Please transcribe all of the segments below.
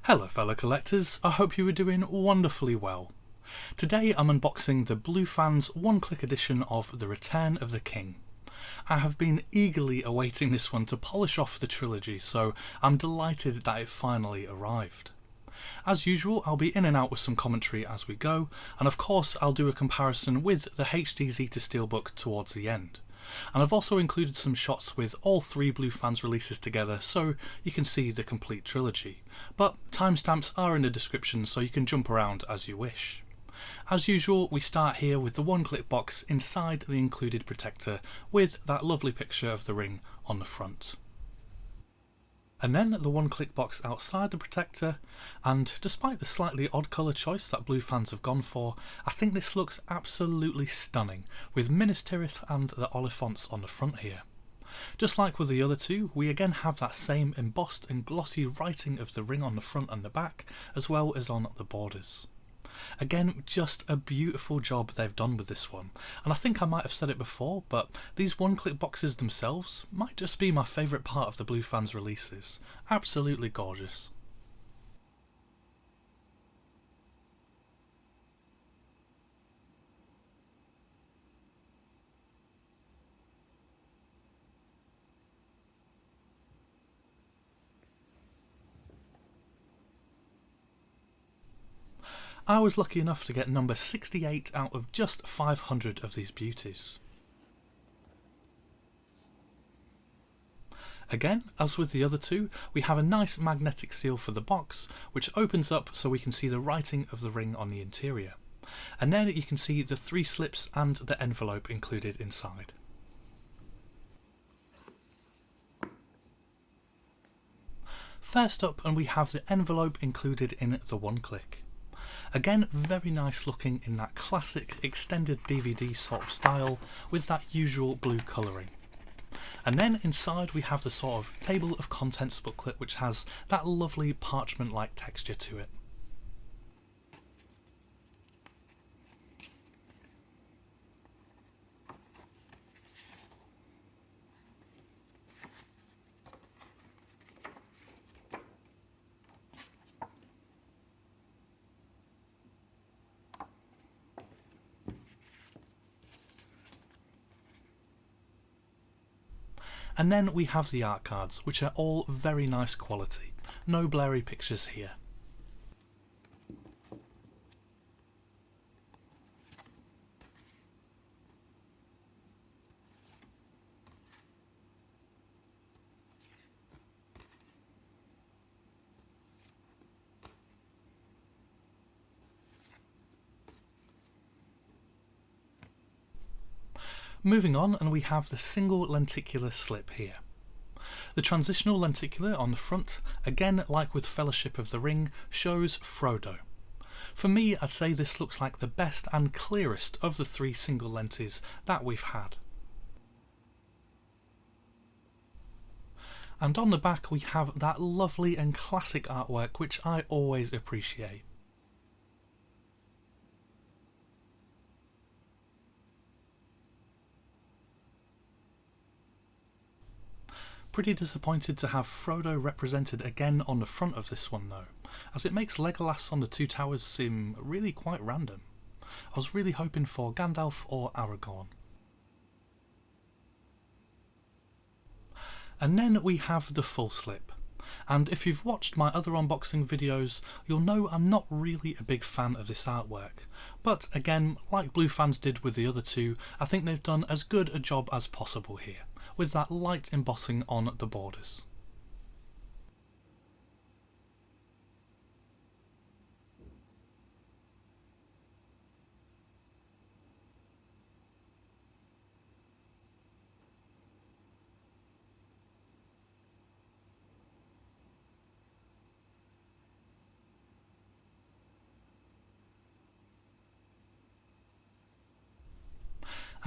Hello fellow collectors, I hope you are doing wonderfully well. Today I'm unboxing the Blufans one-click edition of The Return of the King. I have been eagerly awaiting this one to polish off the trilogy, so I'm delighted that it finally arrived. As usual, I'll be in and out with some commentary as we go, and of course I'll do a comparison with the HD Zeta Steelbook towards the end. And I've also included some shots with all three Blufans releases together so you can see the complete trilogy, but timestamps are in the description so you can jump around as you wish. As usual, we start here with the one-click box inside the included protector with that lovely picture of the ring on the front. And then the one-click box outside the protector, and despite the slightly odd colour choice that Blufans have gone for, I think this looks absolutely stunning, with Minas Tirith and the Oliphants on the front here. Just like with the other two, we again have that same embossed and glossy writing of the ring on the front and the back, as well as on the borders. Again, just a beautiful job they've done with this one, and I think I might have said it before, but these one-click boxes themselves might just be my favourite part of the Blufans releases. Absolutely gorgeous. I was lucky enough to get number 68 out of just 500 of these beauties. Again, as with the other two, we have a nice magnetic seal for the box, which opens up so we can see the writing of the ring on the interior. And then you can see the 3 slips and the envelope included inside. First up, and we have the envelope included in the one-click. Again, very nice looking in that classic extended DVD sort of style with that usual blue colouring. And then inside we have the sort of table of contents booklet which has that lovely parchment-like texture to it. And then we have the art cards, which are all very nice quality. No blurry pictures here. Moving on, and we have the single lenticular slip here. The transitional lenticular on the front, again like with Fellowship of the Ring, shows Frodo. For me, I'd say this looks like the best and clearest of the 3 single lenses that we've had. And on the back we have that lovely and classic artwork which I always appreciate. Pretty disappointed to have Frodo represented again on the front of this one though, as it makes Legolas on the 2 towers seem really quite random. I was really hoping for Gandalf or Aragorn. And then we have the Fullslip. And if you've watched my other unboxing videos, you'll know I'm not really a big fan of this artwork. But again, like Blufans did with the other two, I think they've done as good a job as possible here, with that light embossing on the borders.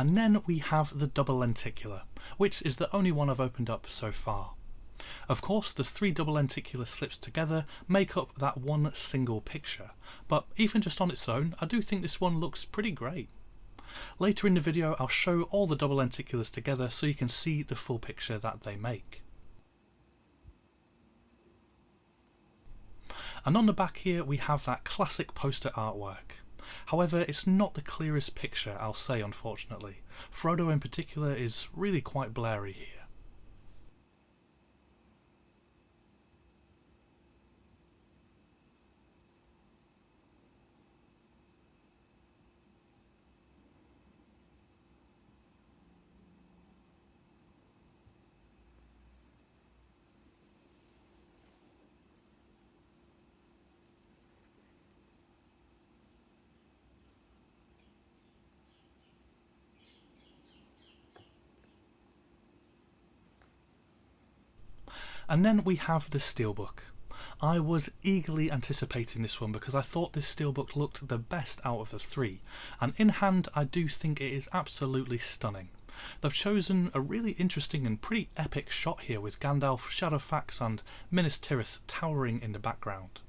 And then we have the Double Lenticular, which is the only one I've opened up so far. Of course, the 3 double lenticular slips together make up that one single picture, but even just on its own, I do think this one looks pretty great. Later in the video I'll show all the double lenticulars together so you can see the full picture that they make. And on the back here we have that classic poster artwork. However, it's not the clearest picture, I'll say, unfortunately. Frodo in particular is really quite blurry here. And then we have the Steelbook. I was eagerly anticipating this one because I thought this Steelbook looked the best out of the three, and in hand I do think it is absolutely stunning. They've chosen a really interesting and pretty epic shot here with Gandalf, Shadowfax and Minas Tirith towering in the background.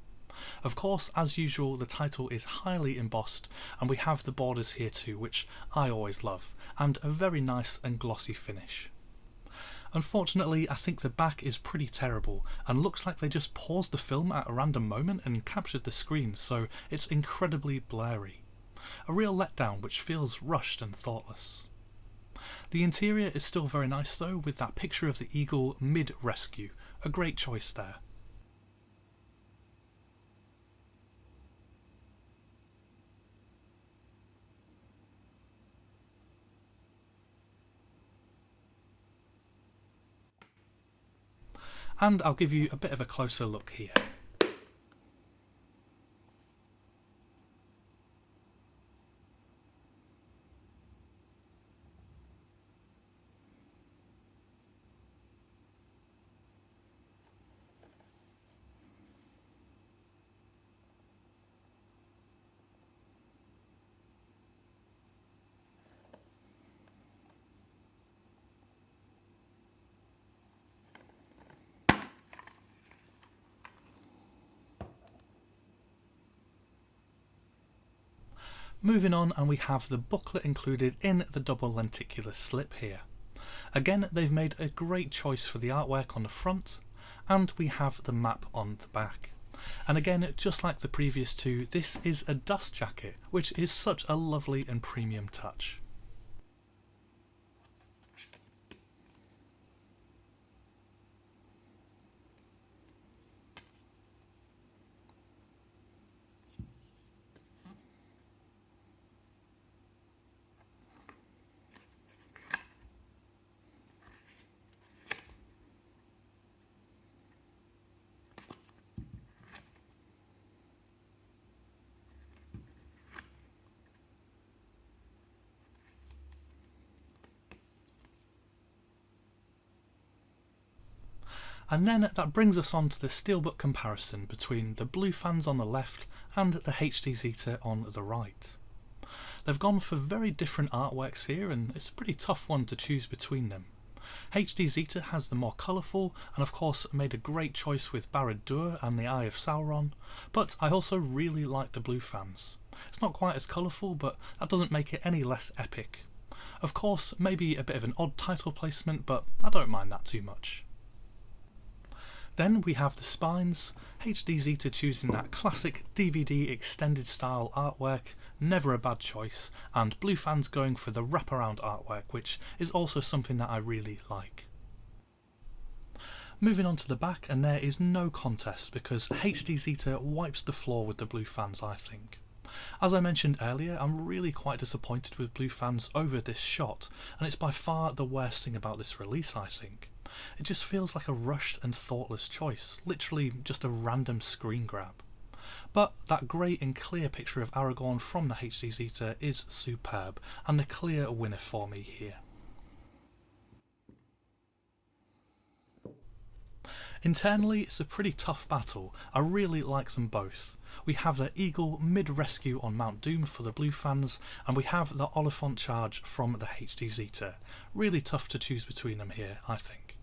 Of course, as usual, the title is highly embossed, and we have the borders here too, which I always love, and a very nice and glossy finish. Unfortunately, I think the back is pretty terrible and looks like they just paused the film at a random moment and captured the screen, so it's incredibly blurry. A real letdown which feels rushed and thoughtless. The interior is still very nice though, with that picture of the eagle mid-rescue, a great choice there. And I'll give you a bit of a closer look here. Moving on, and we have the booklet included in the double lenticular slip here. Again, they've made a great choice for the artwork on the front, and we have the map on the back. And again, just like the previous two, this is a dust jacket, which is such a lovely and premium touch. And then that brings us on to the Steelbook comparison between the Blufans on the left and the HD Zeta on the right. They've gone for very different artworks here, and it's a pretty tough one to choose between them. HD Zeta has the more colourful, and of course made a great choice with Barad-dûr and the Eye of Sauron, but I also really like the Blufans. It's not quite as colourful, but that doesn't make it any less epic. Of course, maybe a bit of an odd title placement, but I don't mind that too much. Then we have the spines, HD Zeta choosing that classic DVD extended style artwork, never a bad choice, and Blufans going for the wraparound artwork, which is also something that I really like. Moving on to the back, and there is no contest because HD Zeta wipes the floor with the Blufans, I think. As I mentioned earlier, I'm really quite disappointed with Blufans over this shot, and it's by far the worst thing about this release, I think. It just feels like a rushed and thoughtless choice, literally just a random screen grab. But that great and clear picture of Aragorn from the HD Zeta is superb, and the clear winner for me here. Internally, it's a pretty tough battle. I really like them both. We have the Eagle mid-rescue on Mount Doom for the Blufans, and we have the Oliphant charge from the HD Zeta. Really tough to choose between them here, I think.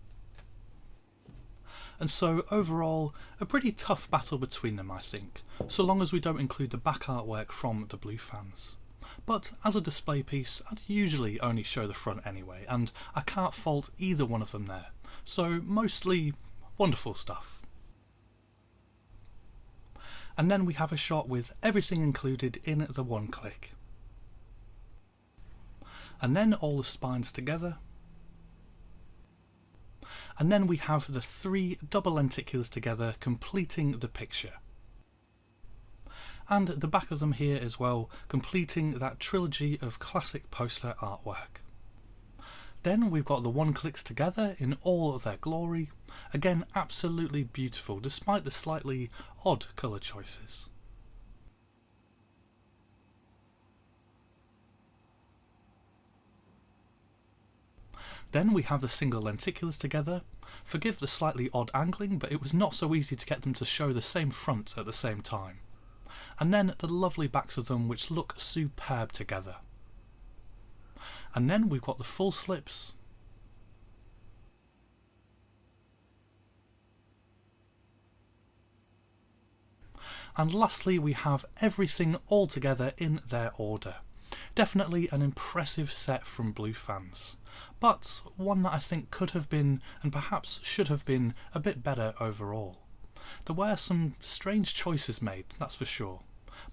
And so overall, a pretty tough battle between them, I think, so long as we don't include the back artwork from the Blufans. But as a display piece, I'd usually only show the front anyway, and I can't fault either one of them there, so mostly wonderful stuff. And then we have a shot with everything included in the one click. And then all the spines together. And then we have the 3 double lenticulars together completing the picture. And the back of them here as well, completing that trilogy of classic poster artwork. Then we've got the one clicks together in all of their glory. Again, absolutely beautiful despite the slightly odd colour choices. Then we have the single lenticulars together. Forgive the slightly odd angling, but it was not so easy to get them to show the same front at the same time. And then the lovely backs of them which look superb together. And then we've got the full slips. And lastly we have everything all together in their order. Definitely an impressive set from Blufans, but one that I think could have been, and perhaps should have been, a bit better overall. There were some strange choices made, that's for sure,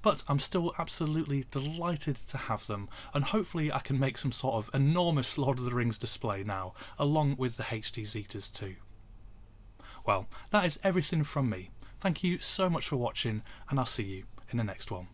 but I'm still absolutely delighted to have them, and hopefully I can make some sort of enormous Lord of the Rings display now, along with the HD Zetas too. Well, that is everything from me. Thank you so much for watching, and I'll see you in the next one.